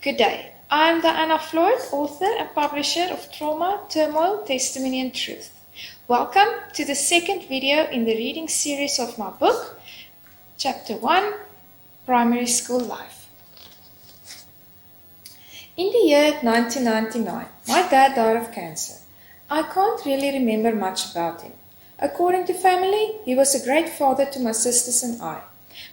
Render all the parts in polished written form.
Good day. I am Diana Floyd, author and publisher of Trauma, Turmoil, Testimony and Truth. Welcome to the second video in the reading series of my book, Chapter 1, Primary School Life. In the year 1999, my dad died of cancer. I can't really remember much about him. According to family, he was a great father to my sisters and I.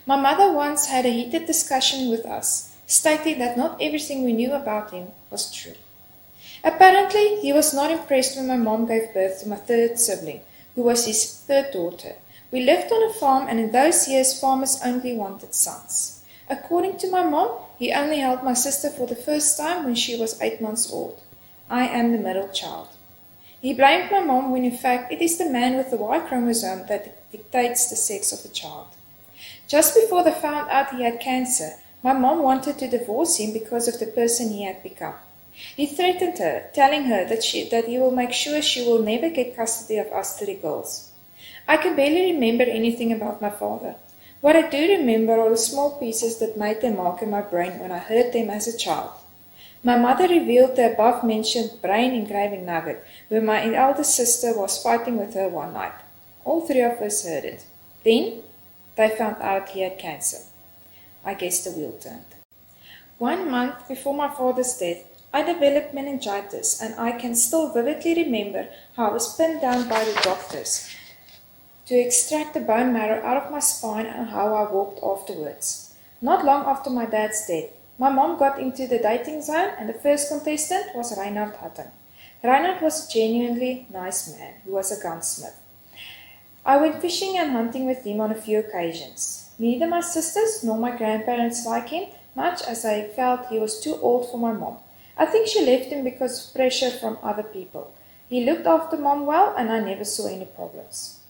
My mother once had a heated discussion with us, stating that not everything we knew about him was true. Apparently, he was not impressed when my mom gave birth to my third sibling, who was his third daughter. We lived on a farm, and in those years, farmers only wanted sons. According to my mom, he only held my sister for the first time when she was 8 months old. I am the middle child. He blamed my mom when in fact it is the man with the Y chromosome that dictates the sex of a child. Just before they found out he had cancer, my mom wanted to divorce him because of the person he had become. He threatened her, telling her that he will make sure she will never get custody of us 3 girls. I can barely remember anything about my father. What I do remember are the small pieces that made their mark in my brain when I heard them as a child. My mother revealed the above-mentioned brain engraving nugget when my eldest sister was fighting with her one night. All 3 of us heard it. Then, they found out he had cancer. I guess the wheel turned. 1 month before my father's death, I developed meningitis, and I can still vividly remember how I was pinned down by the doctors to extract the bone marrow out of my spine and how I walked afterwards. Not long after my dad's death, my mom got into the dating zone, and the first contestant was Reinhard Hutton. Reinhard was a genuinely nice man who was a gunsmith. I went fishing and hunting with him on a few occasions. Neither my sisters nor my grandparents liked him, much as I felt he was too old for my mom. I think she left him because of pressure from other people. He looked after mom well, and I never saw any problems.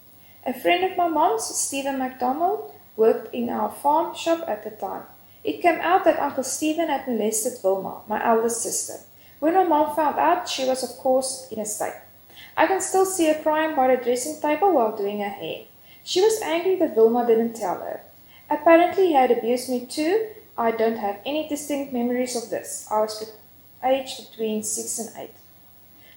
A friend of my mom's, Stephen McDonald, worked in our farm shop at the time. It came out that Uncle Stephen had molested Vilma, my eldest sister. When my mom found out, she was of course in a state. I can still see her crying by the dressing table while doing her hair. She was angry that Vilma didn't tell her. Apparently he had abused me too. I don't have any distinct memories of this. I was aged between 6 and 8.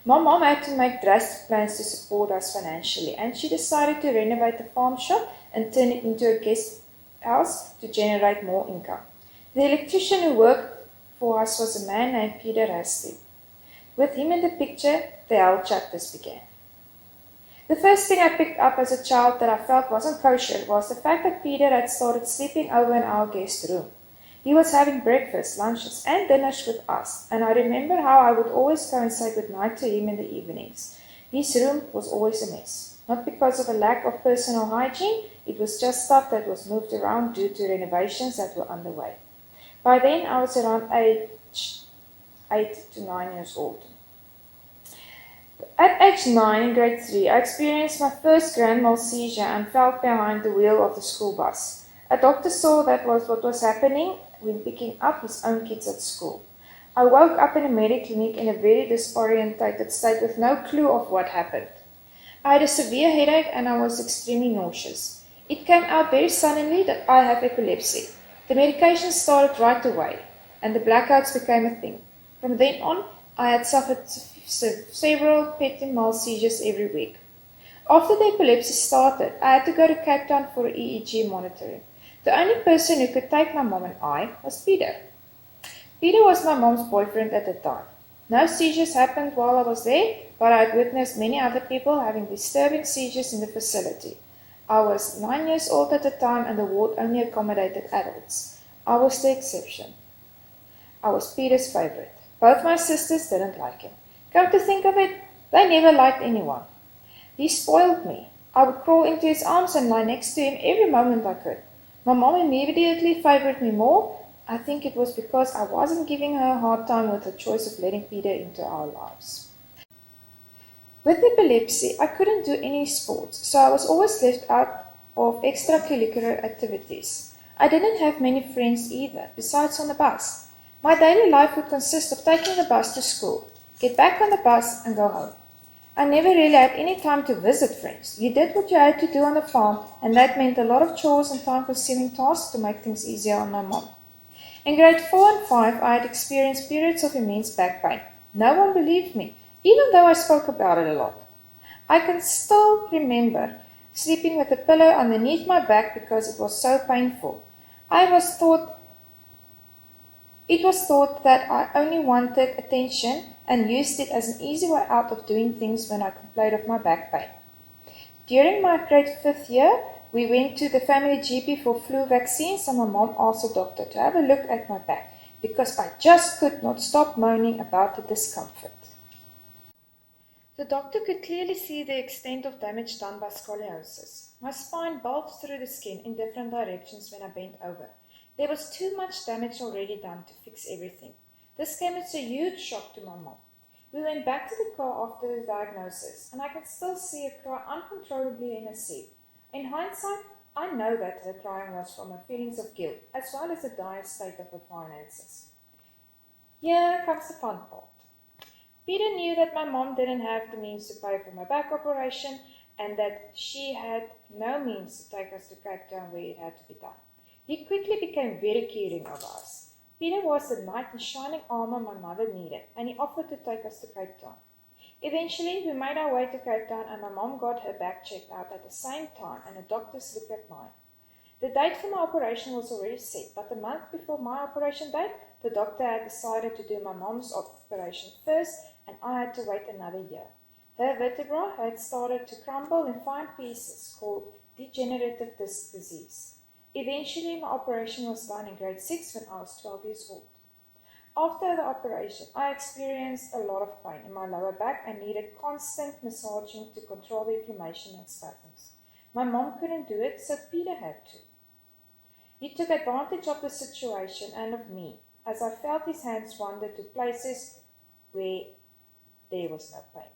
My mom had to make drastic plans to support us financially, and she decided to renovate the farm shop and turn it into a guest house to generate more income. The electrician who worked for us was a man named Peter Rasty. With him in the picture, the hell chapters began. The first thing I picked up as a child that I felt wasn't kosher was the fact that Peter had started sleeping over in our guest room. He was having breakfast, lunches, and dinners with us, and I remember how I would always go and say goodnight to him in the evenings. His room was always a mess, not because of a lack of personal hygiene. It was just stuff that was moved around due to renovations that were underway. By then, I was around age 8 to 9 years old. At age 9, in grade 3, I experienced my first grand mal seizure and fell behind the wheel of the school bus. A doctor saw that was what was happening when picking up his own kids at school. I woke up in a medical clinic in a very disorientated state with no clue of what happened. I had a severe headache and I was extremely nauseous. It came out very suddenly that I have epilepsy. The medication started right away, and the blackouts became a thing. From then on, I had suffered several petit mal seizures every week. After the epilepsy started, I had to go to Cape Town for EEG monitoring. The only person who could take my mom and I was Peter. Peter was my mom's boyfriend at the time. No seizures happened while I was there, but I had witnessed many other people having disturbing seizures in the facility. I was 9 years old at the time, and the ward only accommodated adults. I was the exception. I was Peter's favorite. Both my sisters didn't like him. Come to think of it, they never liked anyone. He spoiled me. I would crawl into his arms and lie next to him every moment I could. My mom immediately favored me more. I think it was because I wasn't giving her a hard time with the choice of letting Peter into our lives. With epilepsy, I couldn't do any sports, so I was always left out of extracurricular activities. I didn't have many friends either, besides on the bus. My daily life would consist of taking the bus to school, get back on the bus, and go home. I never really had any time to visit friends. You did what you had to do on the farm, and that meant a lot of chores and time-consuming tasks to make things easier on my mom. In grade 4 and 5, I had experienced periods of immense back pain. No one believed me, even though I spoke about it a lot. I can still remember sleeping with a pillow underneath my back because it was so painful. It was thought that I only wanted attention and used it as an easy way out of doing things when I complained of my back pain. During my grade 5th year, we went to the family GP for flu vaccines and my mom asked the doctor to have a look at my back because I just could not stop moaning about the discomfort. The doctor could clearly see the extent of damage done by scoliosis. My spine bulged through the skin in different directions when I bent over. There was too much damage already done to fix everything. This came as a huge shock to my mom. We went back to the car after the diagnosis, and I can still see her cry uncontrollably in her seat. In hindsight, I know that her crying was from her feelings of guilt, as well as the dire state of her finances. Here comes the fun part. Peter knew that my mom didn't have the means to pay for my back operation and that she had no means to take us to Cape Town where it had to be done. He quickly became very caring of us. Peter was the knight in shining armor my mother needed, and he offered to take us to Cape Town. Eventually, we made our way to Cape Town and my mom got her back checked out at the same time and the doctors looked at mine. The date for my operation was already set, but a month before my operation date, the doctor had decided to do my mom's operation first and I had to wait another year. Her vertebra had started to crumble in fine pieces called degenerative disc disease. Eventually, my operation was done in grade 6 when I was 12 years old. After the operation, I experienced a lot of pain in my lower back and needed constant massaging to control the inflammation and spasms. My mom couldn't do it, so Peter had to. He took advantage of the situation and of me, as I felt his hands wander to places where there was no pain.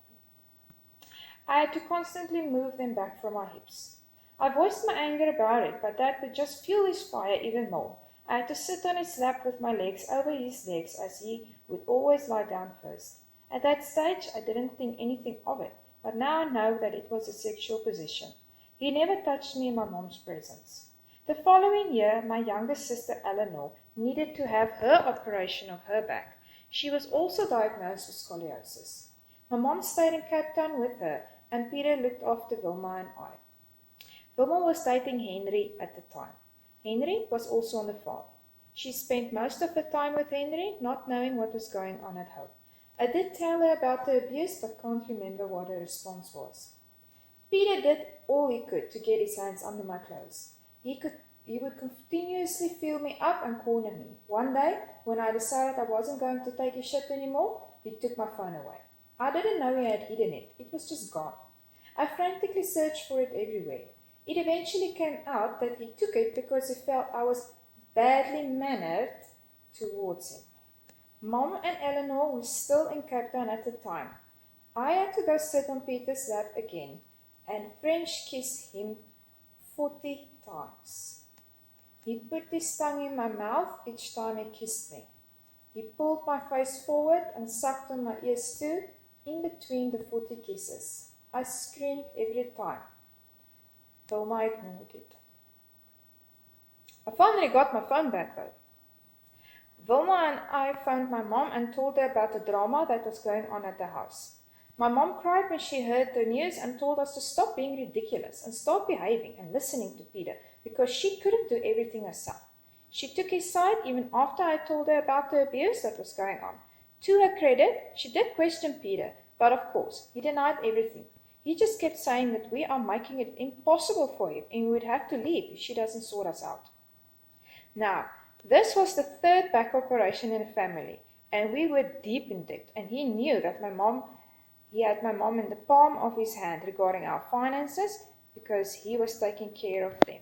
I had to constantly move them back from my hips. I voiced my anger about it, but that would just fuel his fire even more. I had to sit on his lap with my legs over his legs as he would always lie down first. At that stage, I didn't think anything of it, but now I know that it was a sexual position. He never touched me in my mom's presence. The following year, my younger sister Eleanor needed to have her operation of her back. She was also diagnosed with scoliosis. My mom stayed in Cape Town with her, and Peter looked after Wilma and I. Wilma was dating Henry at the time. Henry was also on the farm. She spent most of her time with Henry, not knowing what was going on at home. I did tell her about the abuse, but can't remember what her response was. Peter did all he could to get his hands under my clothes. He would continuously feel me up and corner me. One day, when I decided I wasn't going to take his shit anymore, he took my phone away. I didn't know he had hidden it. It was just gone. I frantically searched for it everywhere. It eventually came out that he took it because he felt I was badly mannered towards him. Mom and Eleanor were still in Cape Town at the time. I had to go sit on Peter's lap again and French kiss him 40 times. He put his tongue in my mouth each time he kissed me. He pulled my face forward and sucked on my ears too, in between the 40 kisses. I screamed every time. Wilma ignored it. I finally got my phone back though. Wilma and I phoned my mom and told her about the drama that was going on at the house. My mom cried when she heard the news and told us to stop being ridiculous and start behaving and listening to Peter because she couldn't do everything herself. She took his side even after I told her about the abuse that was going on. To her credit, she did question Peter, but of course, he denied everything. He just kept saying that we are making it impossible for him and we would have to leave if she doesn't sort us out. Now, this was the third back operation in the family, and we were deep in debt, and he knew that he had my mom in the palm of his hand regarding our finances because he was taking care of them.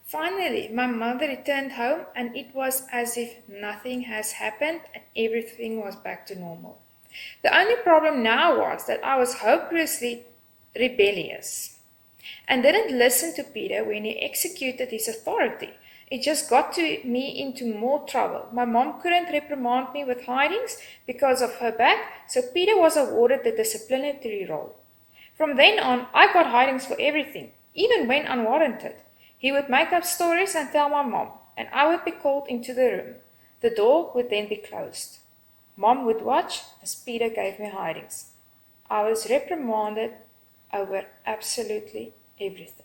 Finally, my mother returned home, and it was as if nothing has happened and everything was back to normal. The only problem now was that I was hopelessly rebellious and didn't listen to Peter when he executed his authority. It just got me into more trouble. My mom couldn't reprimand me with hidings because of her back, so Peter was awarded the disciplinary role. From then on, I got hidings for everything, even when unwarranted. He would make up stories and tell my mom. and I would be called into the room. The door would then be closed. Mom would watch as Peter gave me hidings. I was reprimanded over absolutely everything.